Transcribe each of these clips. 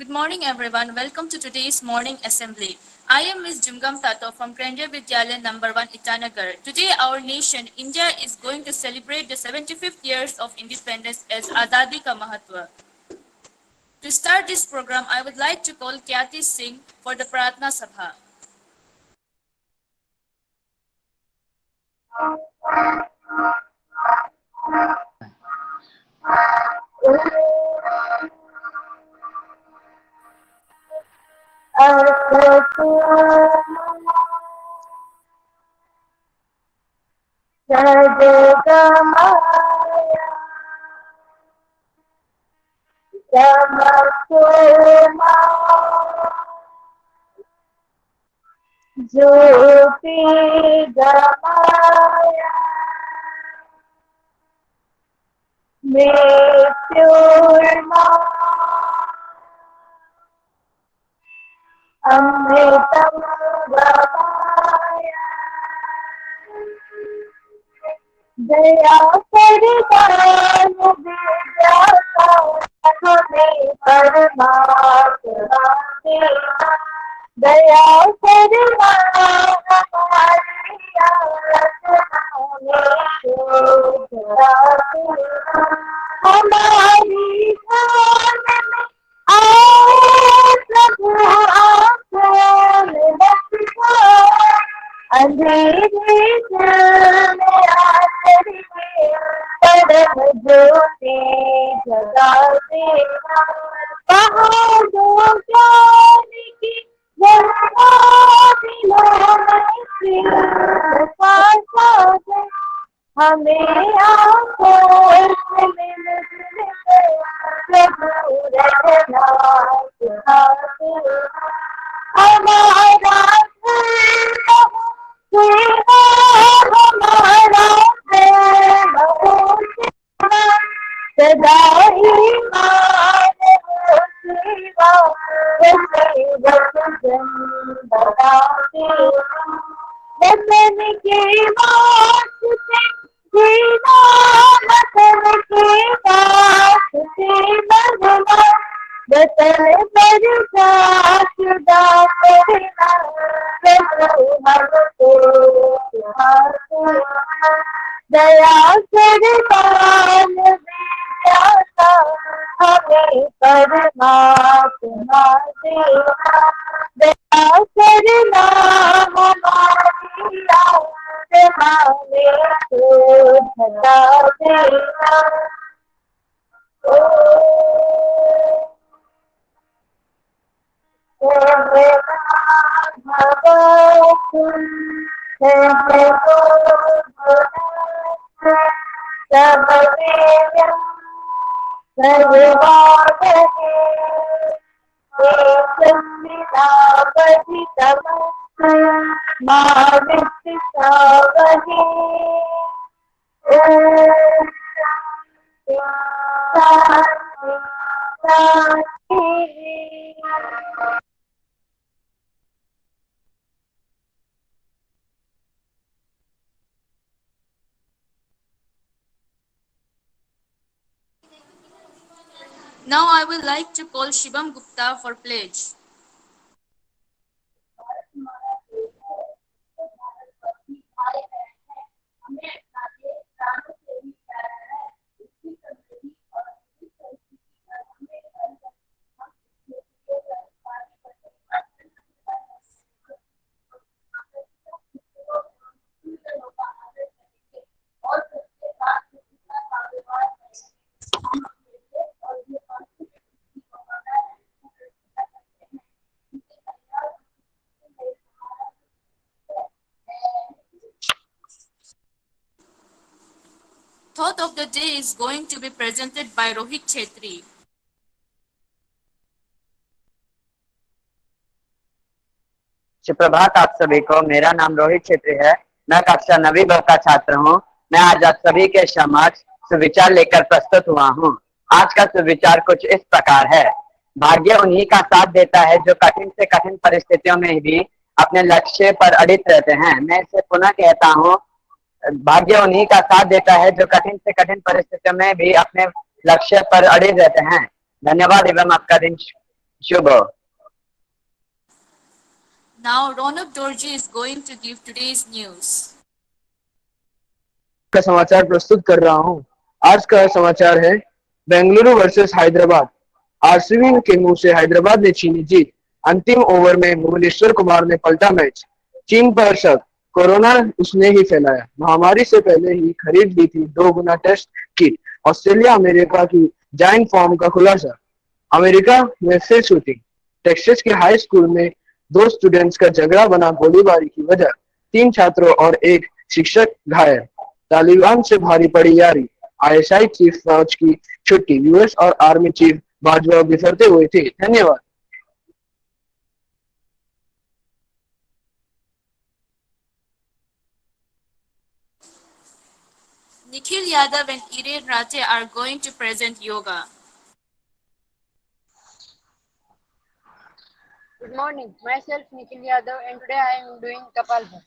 Good morning, everyone. Welcome to today's morning assembly. I am Ms. Jumgam Tato from Kendriya Vidyalaya number 1 Itanagar. Today, our nation, India, is going to celebrate the 75th years of independence as Azadi Ka Mahatva. To start this program, I would like to call Kyati Singh for the Pratna Sabha. ज्योति गमाया मृत्युर्मा अमृतम गमाया दया परिदान विद्या हमें परमात्मा देना दया करना हमारी आराधना में शोध रखना हमारी ध्यान में आओ प्रभु आंखों में बसना अंधेरे दिल में आखिरी परम ज्योति जगा देना बहादो ज्ञान की हमें आंखों से मिलने प्रभु रहना हमारा हमारा सदा ही मान हो सेवा वतन के वास्ते जीना वतन के वास्ते मरना वतन पर सासुदा करना प्रभु हमको दया करदान विद्याता हमें परमात्मा देना दया करना हमारी आत्मा में शोधता देना Now, I would like to call Shivam Gupta for pledge. Thought of the day is going to be presented by Rohit Chetri. सुप्रभात आप सभी को। मेरा नाम रोहित छेत्री है। मैं कक्षा 9वीं ब का छात्र हूँ। मैं आज आप सभी के समक्ष सुविचार लेकर प्रस्तुत हुआ हूँ। आज का सुविचार कुछ इस प्रकार है। भाग्य उन्हीं का साथ देता है जो कठिन से कठिन परिस्थितियों में भी अपने लक्ष्य पर अड़ित रहते हैं। मैं इसे पुनः कहता हूँ, भाग्य उन्हीं का साथ देता है जो कठिन से कठिन परिस्थितियों में भी अपने लक्ष्य पर अड़े रहते हैं। धन्यवाद एवं आपका दिन Shubho. Now Ronak Dorji is going to give today's news. का समाचार प्रस्तुत कर रहा हूं। आज का समाचार है बेंगलुरु वर्सेस हैदराबाद। आरसीबी के मुंह से हैदराबाद ने छीनी जीत। अंतिम ओवर में भुवनेश्वर कुमार ने पलटा मैच। चीन पर शक, कोरोना उसने ही फैलाया। महामारी से पहले ही खरीद ली थी 2 गुना टेस्ट किट। ऑस्ट्रेलिया अमेरिका की जाइंट फॉर्म का खुलासा। अमेरिका में फिर शूटिंग। टेक्सास के हाई स्कूल में 2 स्टूडेंट्स का झगड़ा बना गोलीबारी की वजह। 3 छात्रों और 1 शिक्षक घायल। तालिबान से भारी पड़ी यारी। आईएसआई चीफ फौज की छुट्टी। यूएस और आर्मी चीफ बाजवा बिफरते हुए थे। धन्यवाद। Nikhil Yadav and Iren Rate are going to present yoga. Good morning. Myself Nikhil Yadav and today I am doing Kapalbhati.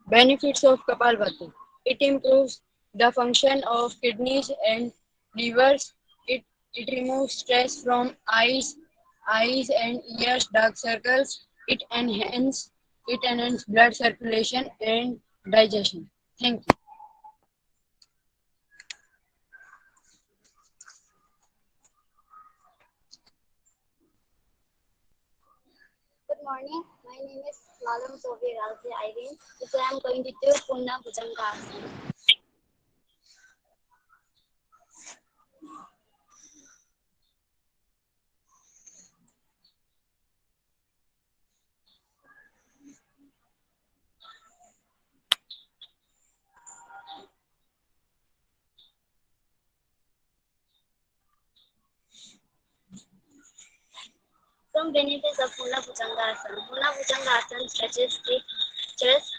Benefits of Kapalbhati. It improves the function of kidneys and livers. It removes stress from eyes and ears, dark circles. It enhances blood circulation and digestion. Thank you. Good morning. My name is Lalam Sophie Ralphi Irene. Today I am going to do Punna Bhujanga Asana. Some benefits of Punna Bhujanga Asana. Punna Bhujanga Asana stretches the chest,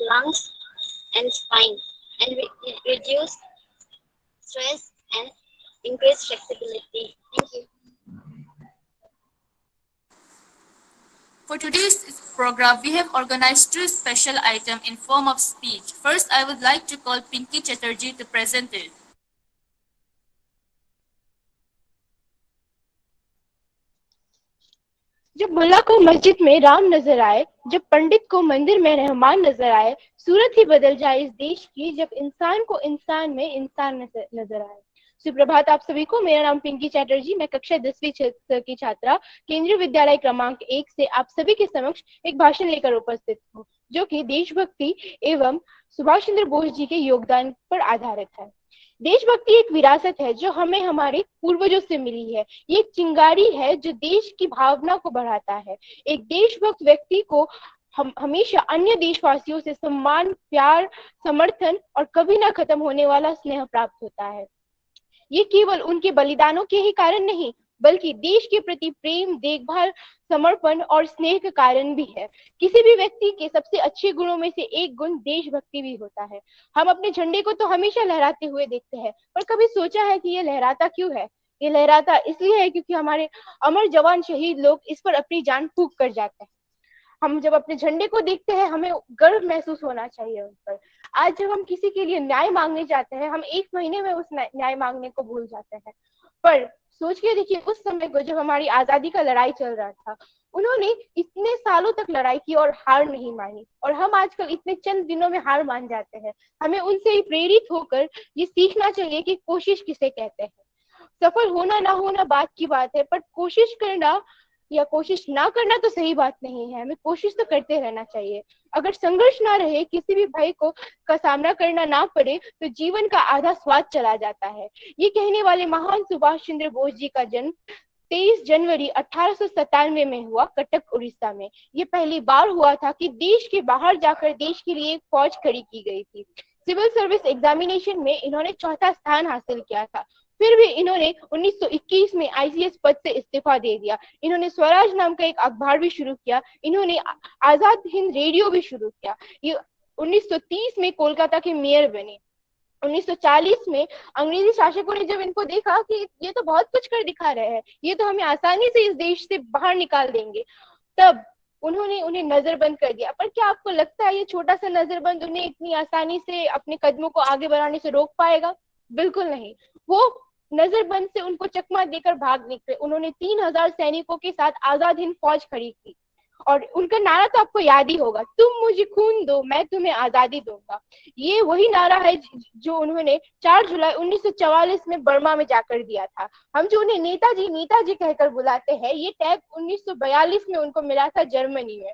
lungs, and spine, and it reduces stress and increase flexibility. Thank you. For today's program, we have organized 2 special items in form of speech. First, I would like to call Pinky Chatterjee to present it. जब मुल्ला को मस्जिद में राम नजर आए, जब पंडित को मंदिर में रहमान नजर आए, सूरत ही बदल जाए इस देश की जब इंसान को इंसान में इंसान नजर आए। सुप्रभात आप सभी को। मेरा नाम पिंकी चैटर्जी, मैं कक्षा 10वीं की छात्रा केंद्रीय विद्यालय क्रमांक 1 से आप सभी के समक्ष एक भाषण लेकर उपस्थित हूँ, जो कि देशभक्ति एवं सुभाष चंद्र बोस जी के योगदान पर आधारित है। देशभक्ति एक विरासत है जो हमें हमारे पूर्वजों से मिली है। ये एक चिंगारी है जो देश की भावना को बढ़ाता है। एक देशभक्त व्यक्ति को हमेशा अन्य देशवासियों से सम्मान, प्यार, समर्थन और कभी ना खत्म होने वाला स्नेह प्राप्त होता है। ये केवल उनके बलिदानों के ही कारण नहीं, बल्कि देश के प्रति प्रेम, देखभाल, समर्पण और स्नेह के कारण भी है। किसी भी व्यक्ति के सबसे अच्छे गुणों में से एक गुण देशभक्ति भी होता है। हम अपने झंडे को तो हमेशा लहराते हुए देखते हैं, पर कभी सोचा है कि ये लहराता क्यों है? ये लहराता इसलिए है क्योंकि हमारे अमर जवान शहीद लोग इस पर अपनी जान फूंक कर जाते हैं। हम जब अपने झंडे को देखते हैं, हमें गर्व महसूस होना चाहिए उन पर। आज जब हम किसी के लिए न्याय मांगने जाते हैं, हम 1 महीने में उस न्याय मांगने को भूल जाते हैं। पर सोच के देखिए, उस समय को जब हमारी आजादी का लड़ाई चल रहा था, उन्होंने इतने सालों तक लड़ाई की और हार नहीं मानी, और हम आजकल इतने चंद दिनों में हार मान जाते हैं। हमें उनसे ही प्रेरित होकर ये सीखना चाहिए कि कोशिश किसे कहते हैं। सफल होना ना होना बात की बात है, पर कोशिश करना या कोशिश ना करना तो सही बात नहीं है। हमें कोशिश तो करते रहना चाहिए। अगर संघर्ष ना रहे, किसी भी भय का सामना करना ना पड़े, तो जीवन का आधा स्वाद चला जाता है। ये कहने वाले महान सुभाष चंद्र बोस जी का जन्म 23 जनवरी 1897 में हुआ, कटक उड़ीसा में। ये पहली बार हुआ था कि देश के बाहर जाकर देश के लिए एक फौज खड़ी की गई थी। सिविल सर्विस एग्जामिनेशन में इन्होंने 4था स्थान हासिल किया था। फिर भी इन्होंने 1921 में आईसीएस पद से इस्तीफा दे दिया। इन्होंने स्वराज नाम का एक अखबार भी शुरू किया। इन्होंने आजाद हिंद रेडियो भी शुरू किया। ये 1930 में कोलकाता के मेयर बने। 1940 में अंग्रेजी शासकों ने जब इनको देखा कि ये तो बहुत कुछ कर दिखा रहे हैं, ये तो हमें आसानी से इस देश से बाहर निकाल देंगे, तब उन्होंने उन्हें नजरबंद कर दिया। पर क्या आपको लगता है ये छोटा सा नजरबंद उन्हें इतनी आसानी से अपने कदमों को आगे बढ़ाने से रोक पाएगा? बिल्कुल नहीं। वो नजरबंद से उनको चकमा देकर भाग निकले। उन्होंने 3,000 सैनिकों के साथ आजाद हिंद फौज खड़ी की और उनका नारा तो आपको याद ही होगा, तुम मुझे खून दो मैं तुम्हें आजादी दूंगा। ये वही नारा है जो उन्होंने 4 जुलाई 1944 में बर्मा में जाकर दिया था। हम जो उन्हें नेताजी नेताजी कहकर बुलाते हैं, ये टैग 1942 में उनको मिला था जर्मनी में।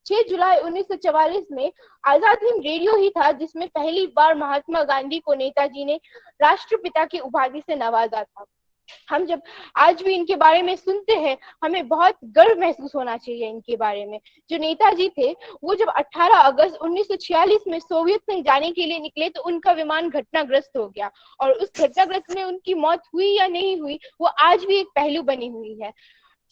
6 जुलाई 1944 में आजाद हिंद रेडियो ही था जिसमें पहली बार महात्मा गांधी को नेताजी ने राष्ट्रपिता की उपाधि से नवाजा था। हम जब आज भी इनके बारे में सुनते हैं, हमें बहुत गर्व महसूस होना चाहिए इनके बारे में। जो नेताजी थे, वो जब 18 अगस्त 1946 में सोवियत संघ जाने के लिए निकले तो उनका विमान घटनाग्रस्त हो गया और उस घटनाग्रस्त में उनकी मौत हुई या नहीं हुई, वो आज भी एक पहलू बनी हुई है।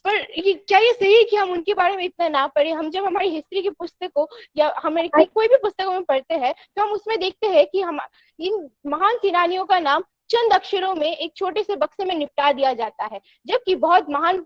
पर क्या ये सही है कि हम उनके बारे में इतना ना पढ़े? हम जब हमारी हिस्ट्री की पुस्तकों या हमारी कोई भी पुस्तकों में पढ़ते हैं तो हम उसमें देखते हैं कि हम इन महान सेनानियों का नाम चंद अक्षरों में एक छोटे से बक्से में निपटा दिया जाता है, जबकि बहुत महान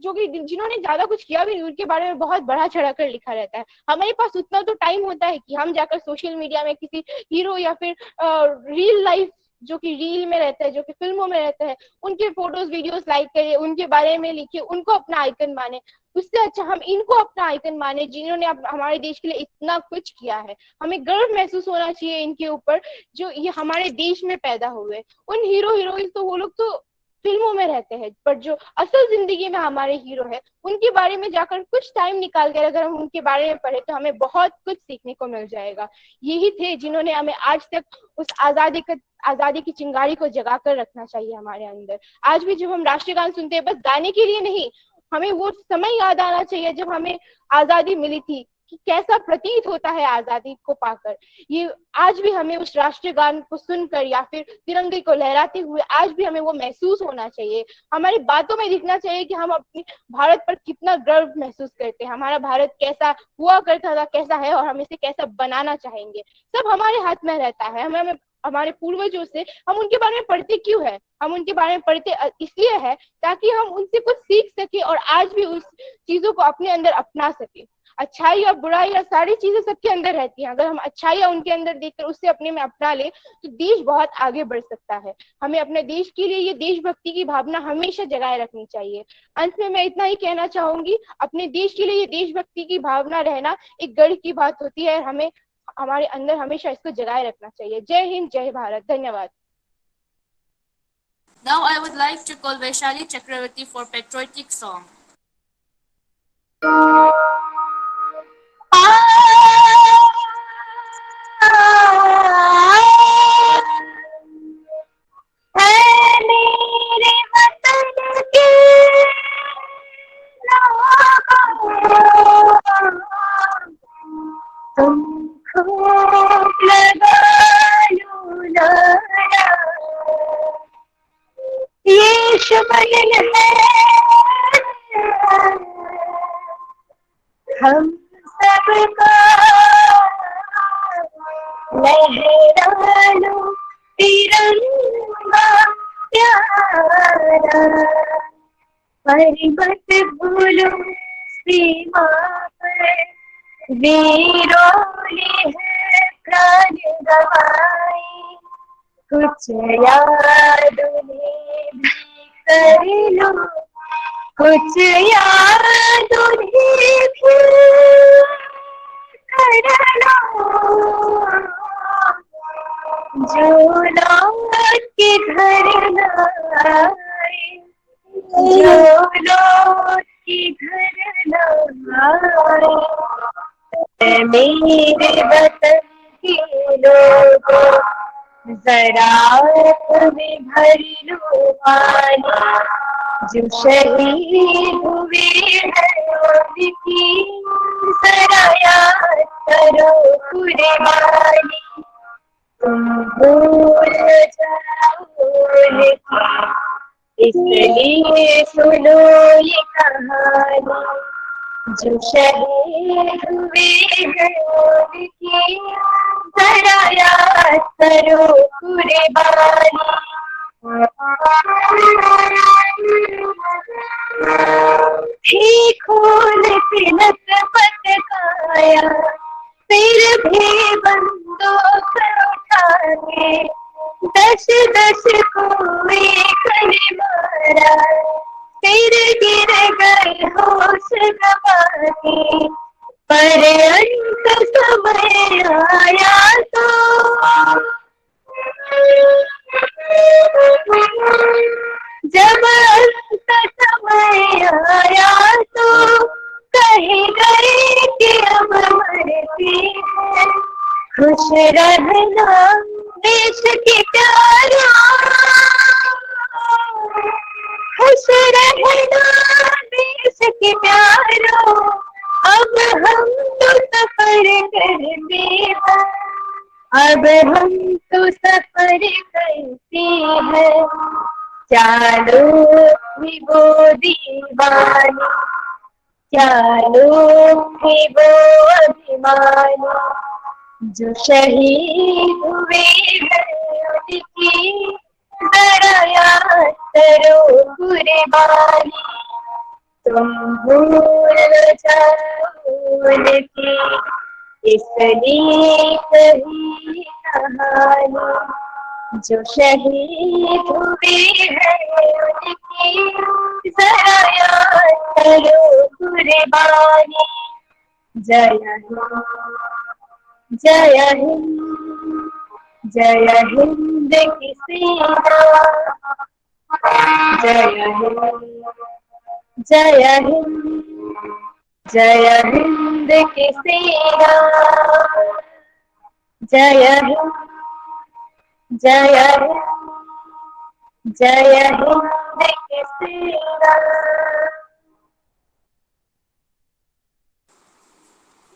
जो कि जिन्होंने ज्यादा कुछ किया भी नहीं, उनके बारे में बहुत बढ़ा चढ़ा कर लिखा रहता है। हमारे पास उतना तो टाइम होता है कि हम जाकर सोशल मीडिया में किसी हीरो या फिर रियल लाइफ जो कि रील में रहता है, जो कि फिल्मों में रहता है, उनके फोटोज वीडियोस लाइक करिए, उनके बारे में लिखिए, उनको अपना आइकन माने। उससे अच्छा हम इनको अपना आइकन माने जिन्होंने हमारे देश के लिए इतना कुछ किया है। हमें गर्व महसूस होना चाहिए इनके ऊपर जो ये हमारे देश में पैदा हुए। उन हीरो हीरोइन तो वो लोग तो फिल्मों में रहते हैं, पर जो असल जिंदगी में हमारे हीरो है उनके बारे में जाकर कुछ टाइम निकाल कर अगर हम उनके बारे में पढ़े तो हमें बहुत कुछ सीखने को मिल जाएगा। यही थे जिन्होंने हमें आज तक उस आजादी की चिंगारी को जगा कर रखना चाहिए हमारे अंदर। आज भी जब हम राष्ट्रीय गान सुनते हैं, बस गाने के लिए नहीं, हमें वो समय याद आना चाहिए जब हमें आजादी मिली थी कि कैसा प्रतीत होता है आजादी को पाकर। ये आज भी हमें उस राष्ट्रीय गान को सुनकर या फिर तिरंगे को लहराते हुए आज भी हमें वो महसूस होना चाहिए। हमारी बातों में दिखना चाहिए कि हम अपने भारत पर कितना गर्व महसूस करते हैं, हमारा भारत कैसा हुआ करता था, कैसा है और हम इसे कैसा बनाना चाहेंगे। सब हमारे हाथ में रहता है। हमें हमारे पूर्वजों से हम उनके बारे में पढ़ते क्यों है? हम उनके बारे में पढ़ते इसलिए है ताकि हम उनसे कुछ सीख सके और आज भी उस चीजों को अपने अंदर अपना सके। अच्छाई और बुराई या सारी चीजें सबके अंदर रहती हैं। अगर हम अच्छाई उनके अंदर देखकर उससे अपने में अपना ले तो देश बहुत आगे बढ़ सकता है। हमें अपने देश के लिए ये देशभक्ति की भावना हमेशा जगाए रखनी चाहिए। अंत में मैं इतना ही कहना चाहूंगी, अपने देश के लिए ये देशभक्ति की भावना रहना एक गर्व की बात होती है और हमें हमारे अंदर हमेशा इसको जगाए रखना चाहिए। जय हिंद, जय भारत। धन्यवाद। Now I would like to call Vaishali Chakravarti for patriotic song. ये शमन है हम सबका, लहरा लो तिरंगा प्यारा, पर्वत भूलो सीमा पर वीरों ने है प्राण गवाए, कुछ याद उन्हें भी कर लो, कुछ याद उन्हें भी कर लो, जो लौट के घर न आए, जो लौट के घर न आए। मेरे वतन के लोगों जरा तुम्हें भर लो पानी, जो शहीद हुए हैं उनकी जरा याद करो कुर्बानी। तुम भूल जाओ इसलिए सुनो ये कहानी, जो शहीद हुए हैं उनकी जरा याद करो कुर्बानी। खून तिलक गिर गए होश गवाने, पर अंत समय आया तो जब अंत समय आया तो कहे गए कि अब मरते हैं, खुश रहना देश के प्यारा, खुश रहना देश के प्यारो, अब हम तो सफर करते हैं, अब हम तो सफर करते हैं, चालो भी वो दीवानी, चालो भी वो अभिमानी, जो शहीद हुए हैं उनकी जरा याद करो कुर्बानी, तुम भूल न जाओ उनकी इसलिए कही कहानी, जो शहीद हुए हैं उनकी जरा याद करो कुर्बानी। जय हिंद, जय हिंद, जय हिंद की सेना, जय हिंद, जय हिंद, जय हिंद की सेना, जय हिंद, जय हिंद, जय हिंद की सेना।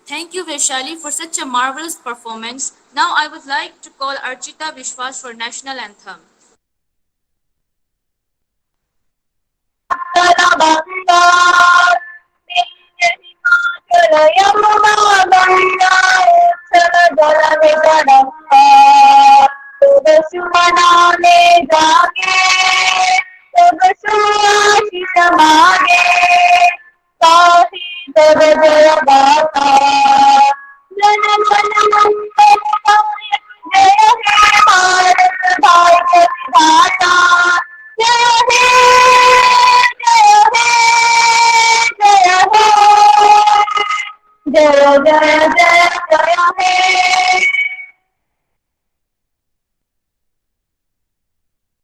Thank you, Vaishali, for such a marvelous performance. Now I would like to call Archita Vishwas for national anthem. जय